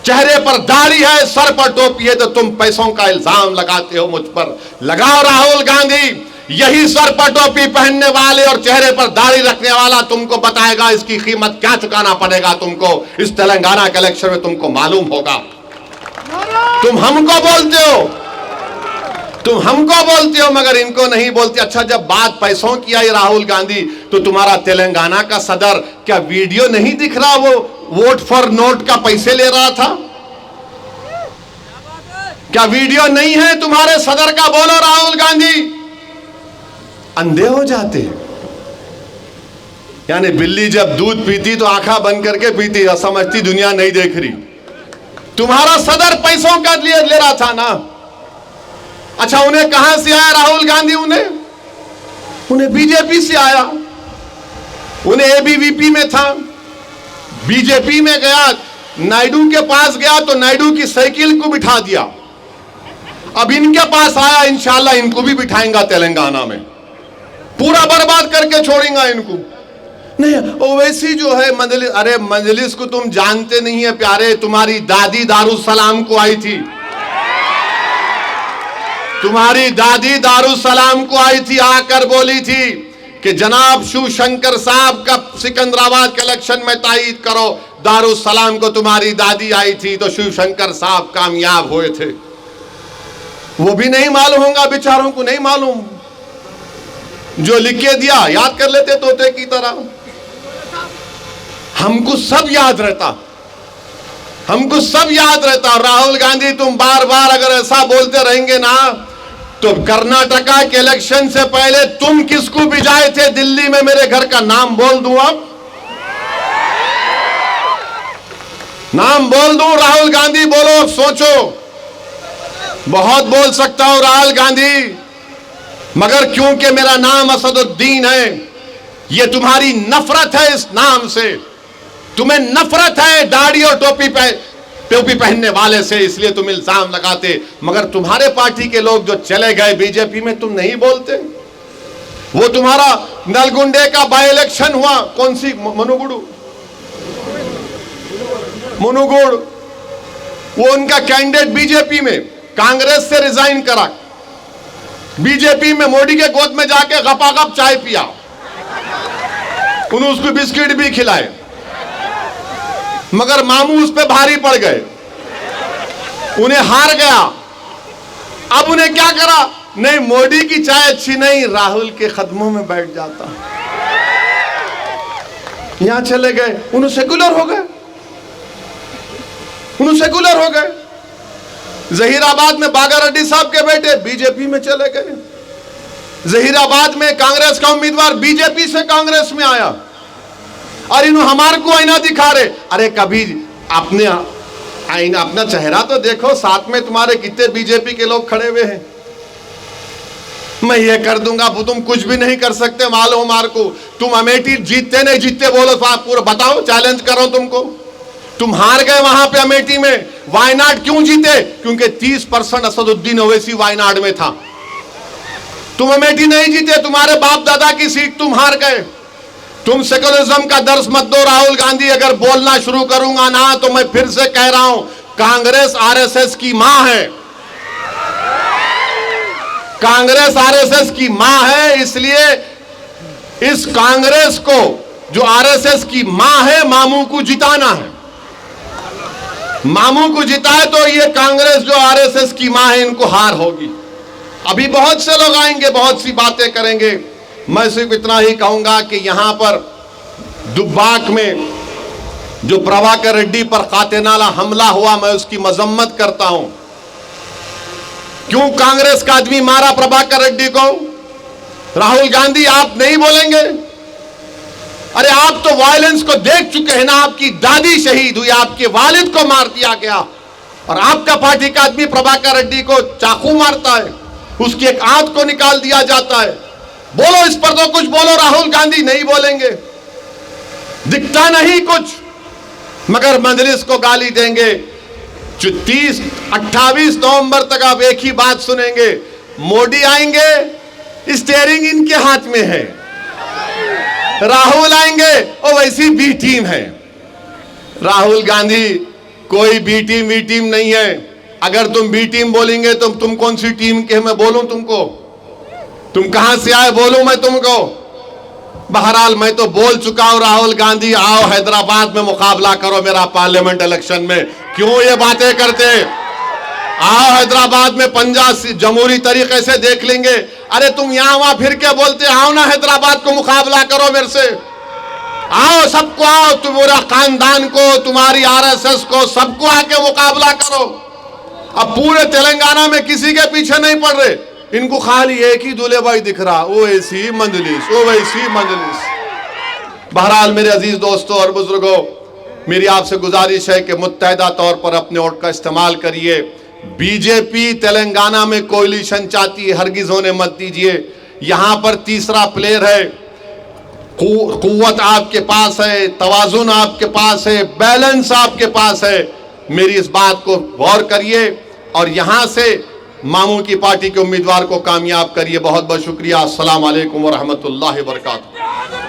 चेहरे पर दाढ़ी है, सर पर टोपी है, तो तुम पैसों का इल्जाम लगाते हो मुझ पर। लगाओ राहुल गांधी, यही सर पर टोपी पहनने वाले और चेहरे पर दाढ़ी रखने वाला तुमको बताएगा इसकी कीमत क्या चुकाना पड़ेगा तुमको। इस तेलंगाना के इलेक्शन में तुमको मालूम होगा। तुम हमको बोलते हो, तुम हमको बोलते हो, मगर इनको नहीं बोलते। अच्छा, जब बात पैसों की आई राहुल गांधी, तो तुम्हारा तेलंगाना का सदर क्या वीडियो नहीं दिख रहा? वो वोट फॉर नोट का पैसे ले रहा था, क्या वीडियो नहीं है तुम्हारे सदर का? बोलो राहुल गांधी। अंधे हो जाते, यानी बिल्ली जब दूध पीती तो आंखें बंद करके पीती, समझती दुनिया नहीं देख रही। तुम्हारा सदर पैसों का ले रहा था ना। अच्छा, उन्हें कहां से आया राहुल गांधी? उन्हें बीजेपी से आया। उन्हें एबीवीपी में था, बीजेपी में गया, नायडू के पास गया तो नायडू की साइकिल को बिठा दिया। अब इनके पास आया, इंशाल्लाह इनको भी बिठाएंगा तेलंगाना में, पूरा बर्बाद करके छोड़ेंगे इनको। नहीं, ओवैसी जो है मजलिस, अरे मजलिस को तुम जानते नहीं है प्यारे। तुम्हारी दादी दारुसलाम को आई थी, तुम्हारी दादी दारुसलाम को आई थी, आकर बोली थी कि जनाब शिवशंकर साहब का सिकंदराबाद के इलेक्शन में तायीद करो, दारुस्सलाम को तुम्हारी दादी आई थी तो शिवशंकर साहब कामयाब हुए थे। वो भी नहीं मालूम होगा, बेचारों को नहीं मालूम, जो लिख के दिया याद कर लेते तोते की तरह। हमको सब याद रहता, हमको सब याद रहता। राहुल गांधी तुम बार बार अगर ऐसा बोलते रहेंगे ना, तो कर्नाटका के इलेक्शन से पहले तुम किसको भिजाए थे दिल्ली में, मेरे घर का नाम बोल दूं, अब नाम बोल दूं, राहुल गांधी बोलो, सोचो, बहुत बोल सकता हूं राहुल गांधी, मगर क्योंकि मेरा नाम असदुद्दीन है, ये तुम्हारी नफरत है इस नाम से, तुम्हें नफरत है दाढ़ी और टोपी पहनने वाले से, इसलिए तुम इल्जाम लगाते। मगर तुम्हारे पार्टी के लोग जो चले गए बीजेपी में, तुम नहीं बोलते। वो तुम्हारा नलगुंडे का बाई इलेक्शन हुआ, कौन सी मुनुगुड़, वो उनका कैंडिडेट बीजेपी में कांग्रेस से रिजाइन करा, बीजेपी में मोदी के गोद में जाके गपागप चाय पिया, उन्होंने उसको बिस्किट भी खिलाए, मगर मामू उस पे भारी पड़ गए, उन्हें हार गया। अब उन्हें क्या करा, नहीं मोदी की चाय अच्छी नहीं, राहुल के कदमों में बैठ जाता, यहां चले गए, उन्हें सेकुलर हो गए, उन्हें सेकुलर हो गए। जहीराबाद में बागा रेड्डी साहब के बेटे बीजेपी में चले गए, जहीराबाद में कांग्रेस का उम्मीदवार बीजेपी से कांग्रेस में आया, और इन्होंने हमारे को आईना दिखा रहे। अरे कभी अपने आईना, अपना चेहरा तो देखो, साथ में तुम्हारे कितने बीजेपी के लोग खड़े हुए हैं। मैं ये कर दूंगा, तुम कुछ भी नहीं कर सकते, मालूम हमारे को। तुम अमेठी जीतते नहीं जीतते बोलो, पूरा बताओ, चैलेंज करो तुमको। तुम हार गए वहां पे अमेठी में, वायनाड क्यों जीते, क्योंकि 30% असदुद्दीन ओवैसी वायनाड में था। तुम अमेठी नहीं जीते, तुम्हारे बाप दादा की सीट तुम हार गए। तुम सेकुलरिज्म का दर्श मत दो राहुल गांधी, अगर बोलना शुरू करूंगा ना तो मैं फिर से कह रहा हूं, कांग्रेस आरएसएस की मां है, कांग्रेस आरएसएस की मां है, इसलिए इस कांग्रेस को जो आरएसएस की मां है, मामू को जिताना है। मामू को जिताए तो ये कांग्रेस जो आरएसएस की मां है, इनको हार होगी। अभी बहुत से लोग आएंगे, बहुत सी बातें करेंगे, मैं सिर्फ इतना ही कहूंगा कि यहां पर दुब्बाक में जो प्रभाकर रेड्डी पर कातिलाना हमला हुआ, मैं उसकी मजम्मत करता हूं। क्यों कांग्रेस का आदमी मारा प्रभाकर रेड्डी को? राहुल गांधी आप नहीं बोलेंगे? अरे आप तो वायलेंस को देख चुके हैं ना, आपकी दादी शहीद हुई, आपके वालिद को मार दिया गया, और आपका पार्टी का आदमी प्रभाकर रेड्डी को चाकू मारता है, उसकी एक आंत को निकाल दिया जाता है। बोलो इस पर तो कुछ बोलो। राहुल गांधी नहीं बोलेंगे, दिखता नहीं कुछ, मगर मजलिस को गाली देंगे। 28 नवंबर तक आप एक ही बात सुनेंगे, मोदी आएंगे स्टीयरिंग इनके हाथ में है, राहुल आएंगे और वैसी बी टीम है। राहुल गांधी कोई बी टीम वी टीम नहीं है। अगर तुम बी टीम बोलेंगे तो तुम कौन सी टीम के, मैं बोलूं तुमको, तुम कहां से आए बोलूं मैं तुमको? बहरहाल मैं तो बोल चुका हूं, राहुल गांधी आओ हैदराबाद में मुकाबला करो मेरा पार्लियामेंट इलेक्शन में। क्यों ये बातें करते? आओ हैदराबाद में पंजा जमहूरी तरीके से देख लेंगे। अरे तुम यहां वहां फिर के बोलते, आओ ना हैदराबाद को मुकाबला करो मेरे से, आओ सबको, आओ तुम्हारा खानदान को, तुम्हारी आरएसएस को, सबको आके मुकाबला करो। अब पूरे तेलंगाना में किसी के पीछे नहीं पड़ रहे, इनको खाली एक ही दूल्हे भाई दिख रहा, वो ऐसी मंजलिस, वो वैसी मंजलिस। बहरहाल मेरे अजीज दोस्तों और बुजुर्गों, मेरी आपसे गुजारिश है कि मुत्तहिदा तौर पर अपने वोट का इस्तेमाल करिए। बीजेपी तेलंगाना में कोalition चाहती है, हरगिज होने मत दीजिए। यहां पर तीसरा प्लेयर है, कुव्वत आपके पास है, तवाजुन आपके पास है, बैलेंस आपके पास है। मेरी इस बात को गौर करिए और यहां से मामू की पार्टी के उम्मीदवार को कामयाब करिए। बहुत बहुत शुक्रिया। अस्सलाम वालेकुम व रहमतुल्लाहि व बरकातहू।